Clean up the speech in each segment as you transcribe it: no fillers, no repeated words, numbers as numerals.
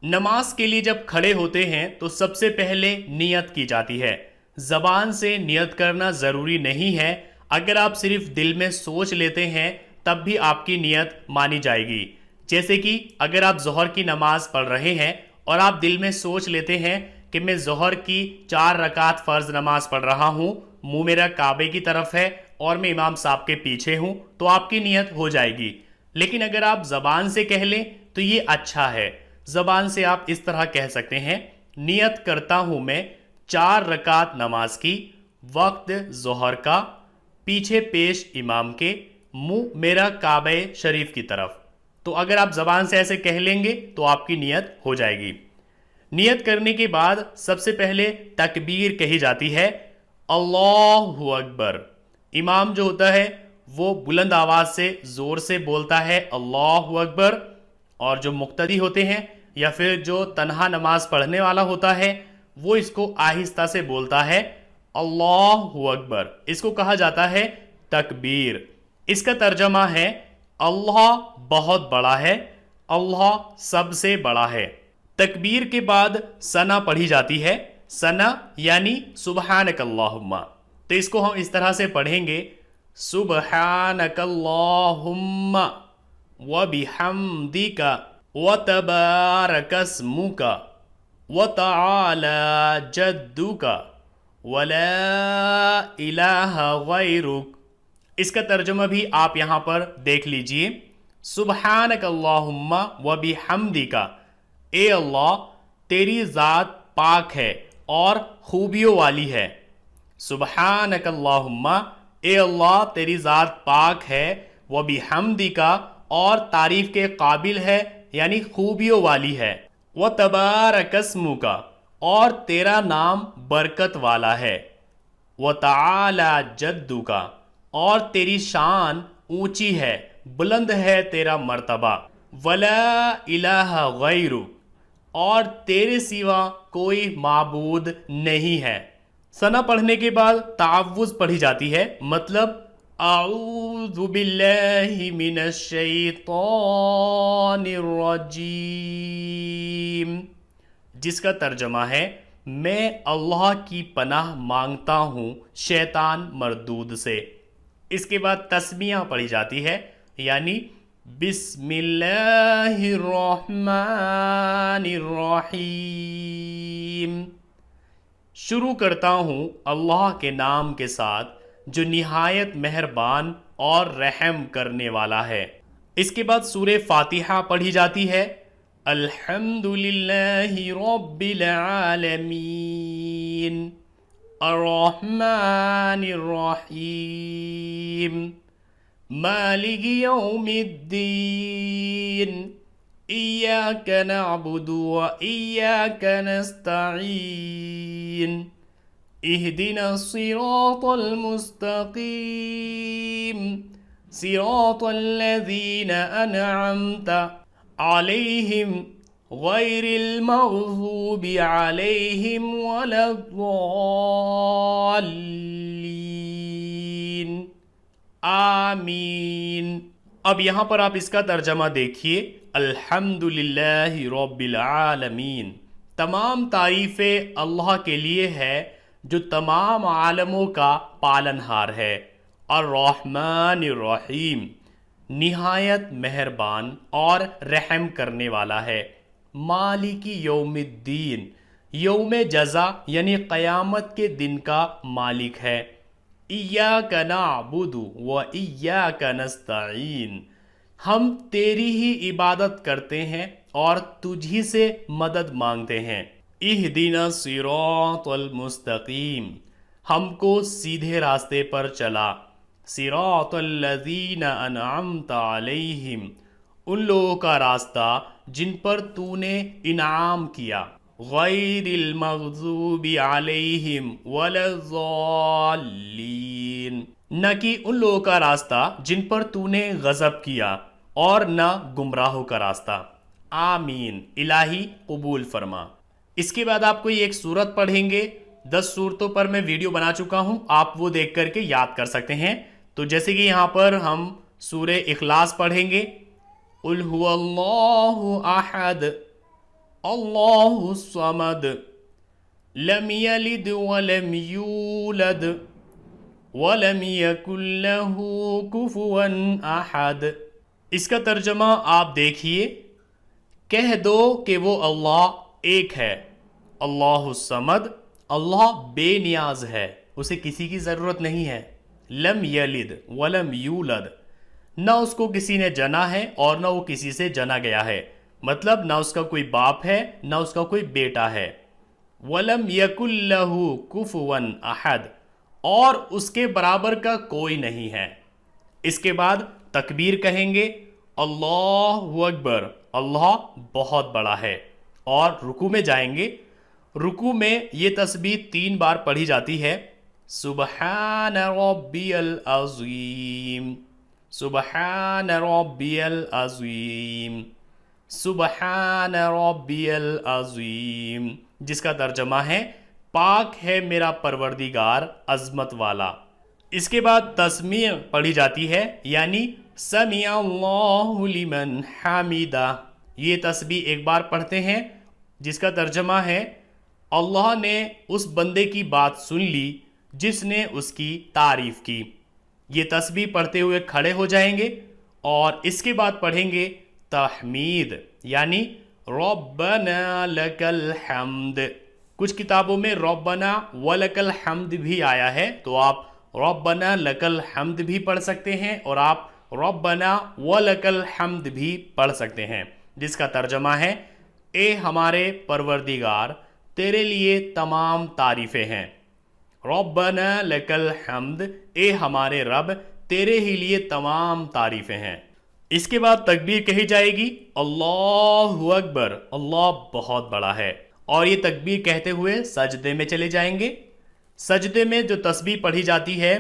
نماز کے لیے جب کھڑے ہوتے ہیں تو سب سے پہلے نیت کی جاتی ہے۔ زبان سے نیت کرنا ضروری نہیں ہے، اگر آپ صرف دل میں سوچ لیتے ہیں تب بھی آپ کی نیت مانی جائے گی۔ جیسے کہ اگر آپ ظہر کی نماز پڑھ رہے ہیں اور آپ دل میں سوچ لیتے ہیں کہ میں ظہر کی 4 رکعت فرض نماز پڑھ رہا ہوں، منہ میرا کعبے کی طرف ہے اور میں امام صاحب کے پیچھے ہوں، تو آپ کی نیت ہو جائے گی۔ لیکن اگر آپ زبان سے کہہ لیں تو یہ اچھا ہے۔ زبان سے آپ اس طرح کہہ سکتے ہیں، نیت کرتا ہوں میں 4 رکعت نماز کی، وقت ظہر کا، پیچھے پیش امام کے، منہ میرا کعبہ شریف کی طرف۔ تو اگر آپ زبان سے ایسے کہہ لیں گے تو آپ کی نیت ہو جائے گی۔ نیت کرنے کے بعد سب سے پہلے تکبیر کہی جاتی ہے، اللہ اکبر۔ امام جو ہوتا ہے وہ بلند آواز سے زور سے بولتا ہے اللہ اکبر، اور جو مقتدی ہوتے ہیں یا پھر جو تنہا نماز پڑھنے والا ہوتا ہے وہ اس کو آہستہ سے بولتا ہے اللہ اکبر۔ اس کو کہا جاتا ہے تکبیر۔ اس کا ترجمہ ہے اللہ بہت بڑا ہے، اللہ سب سے بڑا ہے۔ تکبیر کے بعد ثنا پڑھی جاتی ہے، ثنا یعنی سبحانک اللہم۔ تو اس کو ہم اس طرح سے پڑھیں گے، سبحانک اللہم وبحمدک وتبارک اسمک وتعالی جدک ولا الہ غیرک۔ اس کا ترجمہ بھی آپ یہاں پر دیکھ لیجئے، سبحانک اللہم وبحمدک، اے اللہ تیری ذات پاک ہے اور خوبیوں والی ہے۔ سبحانک اللہم، اے اللہ تیری ذات پاک ہے، وبحمدک اور تعریف کے قابل ہے یعنی خوبیوں والی ہے، وتبارک اسمک اور تیرا نام برکت والا ہے، وتعالی جدک اور تیری شان اونچی ہے، بلند ہے تیرا مرتبہ، ولا الہ غیرک اور تیرے سوا کوئی معبود نہیں ہے۔ ثنا پڑھنے کے بعد تعوذ پڑھی جاتی ہے، مطلب اعوذ باللہ من الشیطان الرجیم، جس کا ترجمہ ہے میں اللہ کی پناہ مانگتا ہوں شیطان مردود سے۔ اس کے بعد تسمیہ پڑھی جاتی ہے، یعنی بسم اللہ الرحمن الرحیم، شروع کرتا ہوں اللہ کے نام کے ساتھ جو نہایت مہربان اور رحم کرنے والا ہے۔ اس کے بعد سورہ فاتحہ پڑھی جاتی ہے، الحمد للہ رب العالمین الرحمن الرحیم مالک یوم الدین ایاک نعبد و ایاک نستعین اہدنا الصراط المستقیم صراط الذین انعمت علیہم غیر المغضوب علیہم ولا الضالین آمین۔ اب یہاں پر آپ اس کا ترجمہ دیکھیے، الحمدللہ رب العالمین، تمام تعریفیں اللہ کے لیے ہے جو تمام عالموں کا پالنہار ہے، الرحمن الرحیم، نہایت مہربان اور رحم کرنے والا ہے، مالک یوم الدین، یوم جزا یعنی قیامت کے دن کا مالک ہے، ایاک نعبد و ایاک نستعین، ہم تیری ہی عبادت کرتے ہیں اور تجھی سے مدد مانگتے ہیں، اہدنا الصراط المستقیم، ہم کو سیدھے راستے پر چلا، صراط الذین انعمت علیہم، ان لوگوں کا راستہ جن پر تو نے انعام کیا، غیر المغضوب علیہم ولا الضالین، نہ کہ ان لوگوں کا راستہ جن پر تو نے غضب کیا اور نہ گمراہوں کا راستہ۔ آمین، الہی قبول فرما۔ اس کے بعد آپ کوئی ایک سورت پڑھیں گے، 10 سورتوں پر میں ویڈیو بنا چکا ہوں، آپ وہ دیکھ کر کے یاد کر سکتے ہیں۔ تو جیسے کہ یہاں پر ہم سورہ اخلاص پڑھیں گے، قل هو اللہ احد اللہ الصمد لم یلد ولم یولد ولم یکن لہ کفوا احد۔ اس کا ترجمہ آپ دیکھیے، کہہ دو کہ وہ اللہ ایک ہے، اللہ الصمد، اللہ بے نیاز ہے، اسے کسی کی ضرورت نہیں ہے، لم یلد ولم یولد، نہ اس کو کسی نے جنا ہے اور نہ وہ کسی سے جنا گیا ہے، مطلب نہ اس کا کوئی باپ ہے نہ اس کا کوئی بیٹا ہے، ولم یکن لہ کفوا احد، اور اس کے برابر کا کوئی نہیں ہے۔ اس کے بعد تکبیر کہیں گے، اللہ اکبر، اللہ بہت بڑا ہے، اور رکوع میں جائیں گے۔ رکوع میں یہ تسبیح 3 بار پڑھی جاتی ہے، سبحان ربی العظیم، سبحان ربی العظیم، سبحان ربی العظیم، جس کا ترجمہ ہے پاک ہے میرا پروردگار عظمت والا۔ اس کے بعد تسمیع پڑھی جاتی ہے، یعنی سمیع اللہ لمن حمیدہ، یہ تسبیح ایک بار پڑھتے ہیں جس کا ترجمہ ہے اللہ نے اس بندے کی بات سن لی جس نے اس کی تعریف کی۔ یہ تسبیح پڑھتے ہوئے کھڑے ہو جائیں گے اور اس کے بعد پڑھیں گے تحمید، یعنی ربنا لک الحمد۔ کچھ کتابوں میں ربنا ولک الحمد بھی آیا ہے، تو آپ ربنا لک الحمد بھی پڑھ سکتے ہیں اور آپ ربنا ولک الحمد بھی پڑھ سکتے ہیں، جس کا ترجمہ ہے اے ہمارے پروردگار تیرے لیے تمام تعریفیں ہیں، ربنا لک الحمد، اے ہمارے رب تیرے ہی لیے تمام تعریفیں ہیں۔ اس کے بعد تکبیر کہی جائے گی، اللہ اکبر، اللہ بہت بڑا ہے، اور یہ تکبیر کہتے ہوئے سجدے میں چلے جائیں گے۔ سجدے میں جو تسبیح پڑھی جاتی ہے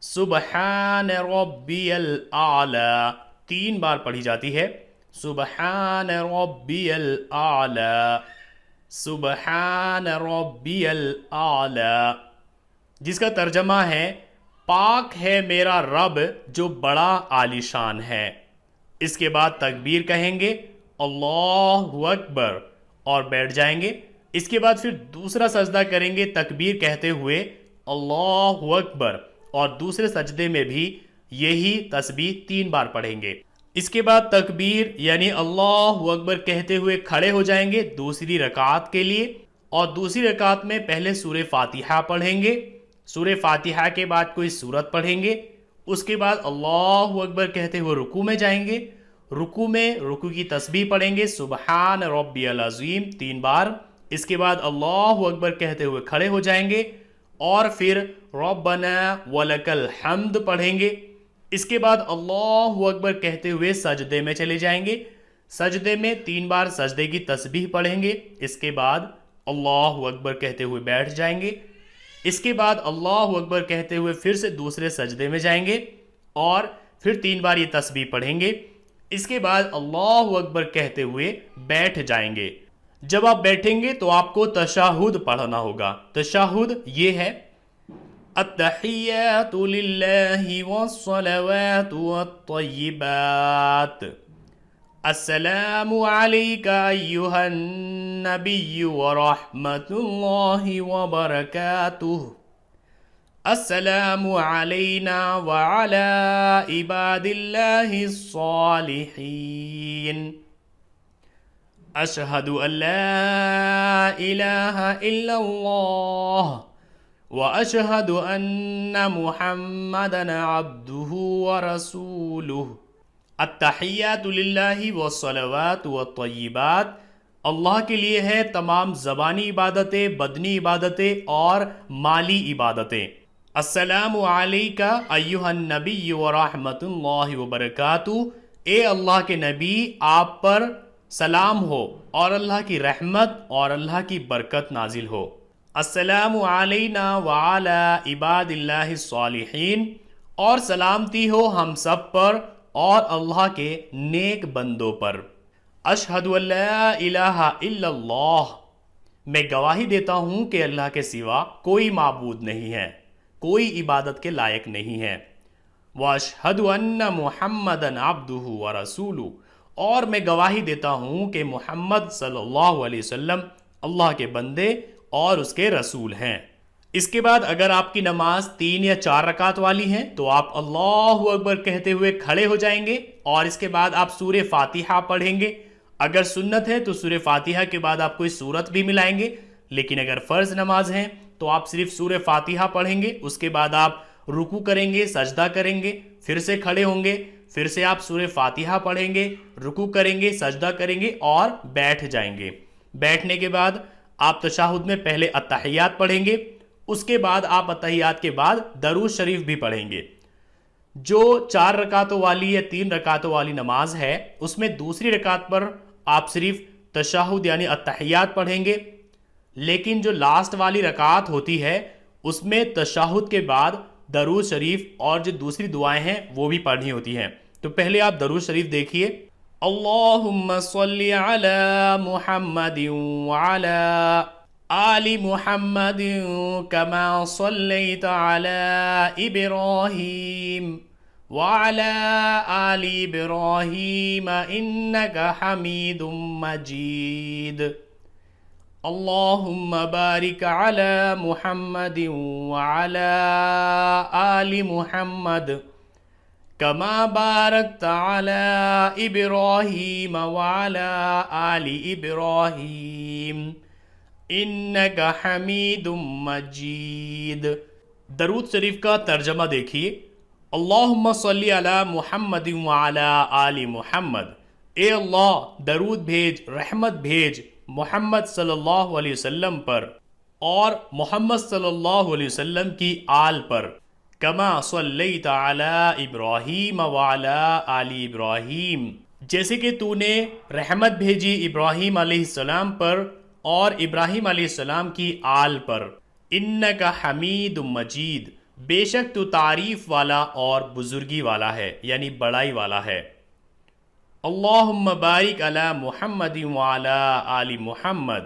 سبحان ربی الاعلی، 3 بار پڑھی جاتی ہے، سبحان ربی الاعلی، سبحان ربی الاعلی، جس کا ترجمہ ہے پاک ہے میرا رب جو بڑا عالی شان ہے۔ اس کے بعد تکبیر کہیں گے، اللہ اکبر، اور بیٹھ جائیں گے۔ اس کے بعد پھر دوسرا سجدہ کریں گے تکبیر کہتے ہوئے اللہ اکبر، اور دوسرے سجدے میں بھی یہی تسبیح 3 بار پڑھیں گے۔ اس کے بعد تکبیر یعنی اللہ اکبر کہتے ہوئے کھڑے ہو جائیں گے دوسری رکعت کے لیے، اور دوسری رکعت میں پہلے سورہ فاتحہ پڑھیں گے، سورہ فاتحہ کے بعد کوئی سورت پڑھیں گے، اس کے بعد اللہ اکبر کہتے ہوئے رکوع میں جائیں گے۔ رکوع میں رکوع کی تسبیح پڑھیں گے سبحان ربی العظیم 3 بار، اس کے بعد اللہ اکبر کہتے ہوئے کھڑے ہو جائیں گے اور پھر ربنا ولک الحمد پڑھیں گے۔ اس کے بعد اللہ اکبر کہتے ہوئے سجدے میں چلے جائیں گے۔ سجدے میں 3 بار سجدے کی تسبیح پڑھیں گے، اس کے بعد اللہ اکبر کہتے ہوئے بیٹھ جائیں گے۔ اس کے بعد اللہ اکبر کہتے ہوئے پھر سے دوسرے سجدے میں جائیں گے اور پھر 3 بار یہ تسبیح پڑھیں گے۔ اس کے بعد اللہ اکبر کہتے ہوئے بیٹھ جائیں گے۔ جب آپ بیٹھیں گے تو آپ کو تشہد پڑھنا ہوگا۔ تشہد یہ ہے التحیات للہ والصلوات والطیبات، السلام علیک ایہا النبی ورحمۃ اللہ وبرکاتہ، السلام علینا وعلی عباد اللہ الصالحین، اشہد ان لا الہ الا اللہ واشہد ان محمدا عبدہ ورسولہ۔ التحیات للہ والصلوات والطیبات، اللہ کے لیے ہے تمام زبانی عبادتیں، بدنی عبادتیں اور مالی عبادتیں۔ السلام علیکہ ایہا النبی ورحمۃ اللہ وبرکاتہ، اے اللہ کے نبی آپ پر سلام ہو اور اللہ کی رحمت اور اللہ کی برکت نازل ہو۔ السلام علینا وعلی عباد اللہ الصالحین، اور سلامتی ہو ہم سب پر اور اللہ کے نیک بندوں پر۔ اشہد ان لا الہ الا اللہ، میں گواہی دیتا ہوں کہ اللہ کے سوا کوئی معبود نہیں ہے، کوئی عبادت کے لائق نہیں ہے۔ واشہد ان محمدا عبدہ ورسولہ، اور میں گواہی دیتا ہوں کہ محمد صلی اللہ علیہ وسلم اللہ کے بندے اور اس کے رسول ہیں۔ اس کے بعد اگر آپ کی نماز 3 یا 4 رکعت والی ہیں تو آپ اللہ اکبر کہتے ہوئے کھڑے ہو جائیں گے اور اس کے بعد آپ سورہ فاتحہ پڑھیں گے۔ اگر سنت ہے تو سورہ فاتحہ کے بعد آپ کوئی سورت بھی ملائیں گے، لیکن اگر فرض نماز ہے تو آپ صرف سورہ فاتحہ پڑھیں گے، اس کے بعد آپ رکوع کریں گے، سجدہ کریں گے، پھر سے کھڑے ہوں گے، پھر سے آپ سورہ فاتحہ پڑھیں گے، رکوع کریں گے، سجدہ کریں گے اور بیٹھ جائیں گے۔ بیٹھنے کے بعد آپ تشہد میں پہلے اتحیات پڑھیں گے، اس کے بعد آپ اتحیات کے بعد درود شریف بھی پڑھیں گے۔ جو 4 رکعتوں والی یا 3 رکعتوں والی نماز ہے اس میں دوسری رکعت پر آپ صرف تشہد یعنی اتحیات پڑھیں گے، لیکن جو لاسٹ والی رکعت ہوتی ہے اس میں تشہد کے بعد درود شریف اور جو دوسری دعائیں ہیں وہ بھی پڑھنی ہوتی ہیں۔ تو پہلے آپ درود شریف دیکھیے، اللہم صلی علی محمد وعلی آل محمد کما صلیت علی ابراہیم وعلی آل ابراہیم انک حمید مجید، اللہم بارک علی محمد وعلی آل محمد کما بارکت علی ابراہیم وعلی آل ابراہیم انک حمید مجید۔ درود شریف کا ترجمہ دیکھیے، اللہم صلی علی محمد وعلی آل محمد، اے اللہ درود بھیج، رحمت بھیج محمد صلی اللہ علیہ وسلم پر اور محمد صلی اللہ علیہ وسلم کی آل پر، کما صلیت علی ابراہیم وعلی آل ابراہیم، جیسے کہ تو نے رحمت بھیجی ابراہیم علیہ السلام پر اور ابراہیم علیہ السلام کی آل پر، انک حمید مجید، بے شک تو تعریف والا اور بزرگی والا ہے یعنی بڑائی والا ہے۔ اللہم بارک علی محمد وعلی آل محمد،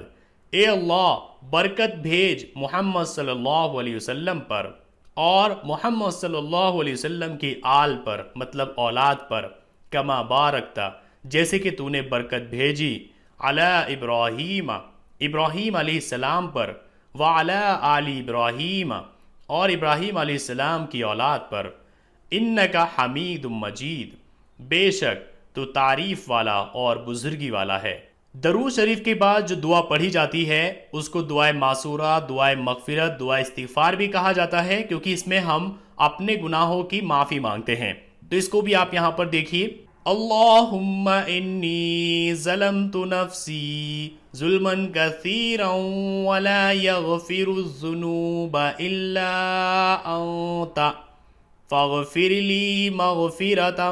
اے اللہ برکت بھیج محمد صلی اللہ علیہ وسلم پر اور محمد صلی اللہ علیہ وسلم کی آل پر مطلب اولاد پر، کما بارکتا جیسے کہ تو نے برکت بھیجی، علی ابراہیم ابراہیم علیہ السلام پر، وعلی آل ابراہیم اور ابراہیم علیہ السلام کی اولاد پر، انک حمید مجید، بے شک تو تعریف والا اور بزرگی والا ہے۔ درود شریف کے بعد جو دعا پڑھی جاتی ہے اس کو دعائے معصورہ، دعائے مغفرت، دعائے استغفار بھی کہا جاتا ہے، کیونکہ اس میں ہم اپنے گناہوں کی معافی مانگتے ہیں۔ تو اس کو بھی آپ یہاں پر دیکھیے، اللہم انی ظلمت نفسی ظلما کثیرا ولا یغفر الذنوب الا انت فاغفر لی مغفرة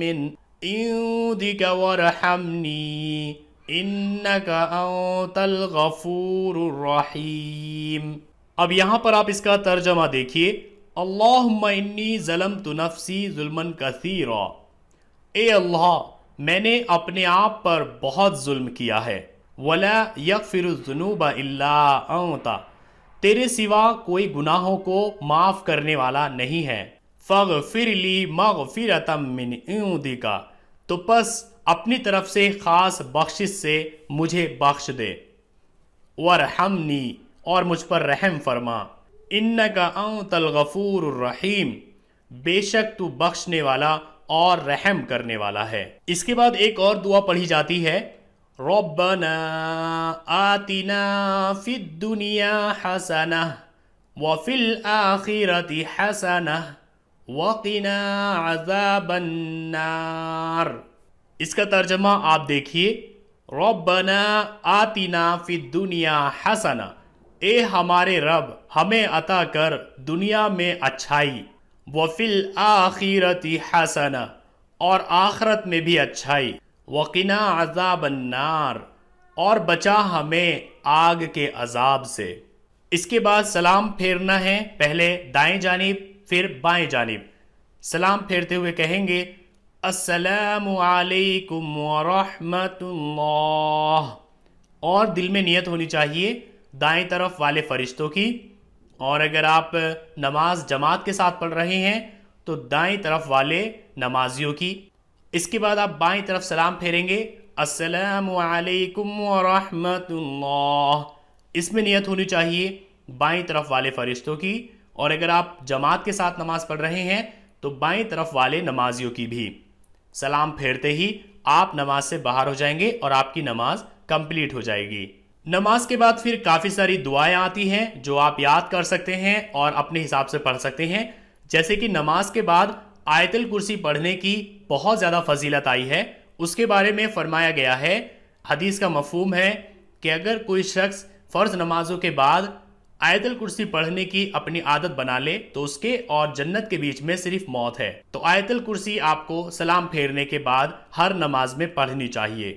من عندک وارحمنی انک انت الغفور الرحیم۔ اب یہاں پر آپ اس کا ترجمہ دیکھیے، اللہم انی ظلمت نفسی ظلما کثیرا، اے اللہ میں نے اپنے آپ پر بہت ظلم کیا ہے، ولا یغفر الذنوب الا انت، تیرے سوا کوئی گناہوں کو معاف کرنے والا نہیں ہے، فاغفر لی مغفرۃ من عندک، تو پس اپنی طرف سے خاص بخشش سے مجھے بخش دے، وارحمنی اور مجھ پر رحم فرما، انک انت الغفور الرحیم، بے شک تو بخشنے والا اور رحم کرنے والا ہے۔ اس کے بعد ایک اور دعا پڑھی جاتی ہے، ربنا آتنا فی الدنیا حسنہ وفی الآخرۃ حسنہ وقنا عذاب النار۔ اس کا ترجمہ آپ دیکھیے، ربنا آتنا فی الدنیا حسنہ، اے ہمارے رب ہمیں عطا کر دنیا میں اچھائی، وفی الآخرۃ حسنہ اور آخرت میں بھی اچھائی، وقنا عذاب النار اور بچا ہمیں آگ کے عذاب سے۔ اس کے بعد سلام پھیرنا ہے، پہلے دائیں جانب پھر بائیں جانب۔ سلام پھیرتے ہوئے کہیں گے السلام علیکم ورحمۃ اللہ، اور دل میں نیت ہونی چاہیے دائیں طرف والے فرشتوں کی، اور اگر آپ نماز جماعت کے ساتھ پڑھ رہے ہیں تو دائیں طرف والے نمازیوں کی۔ اس کے بعد آپ بائیں طرف سلام پھیریں گے، السلام علیکم ورحمۃ اللہ، اس میں نیت ہونی چاہیے بائیں طرف والے فرشتوں کی، اور اگر آپ جماعت کے ساتھ نماز پڑھ رہے ہیں تو بائیں طرف والے نمازیوں کی بھی۔ سلام پھیرتے ہی آپ نماز سے باہر ہو جائیں گے اور آپ کی نماز کمپلیٹ ہو جائے گی۔ نماز کے بعد پھر کافی ساری دعائیں آتی ہیں جو آپ یاد کر سکتے ہیں اور اپنے حساب سے پڑھ سکتے ہیں، جیسے کہ نماز کے بعد آیت الکرسی پڑھنے کی بہت زیادہ فضیلت آئی ہے۔ اس کے بارے میں فرمایا گیا ہے، حدیث کا مفہوم ہے کہ اگر کوئی شخص فرض نمازوں کے بعد آیت الکرسی پڑھنے کی اپنی عادت بنا لے تو اس کے اور جنت کے بیچ میں صرف موت ہے۔ تو آیت الکرسی آپ کو سلام پھیرنے کے بعد ہر نماز میں پڑھنی چاہیے۔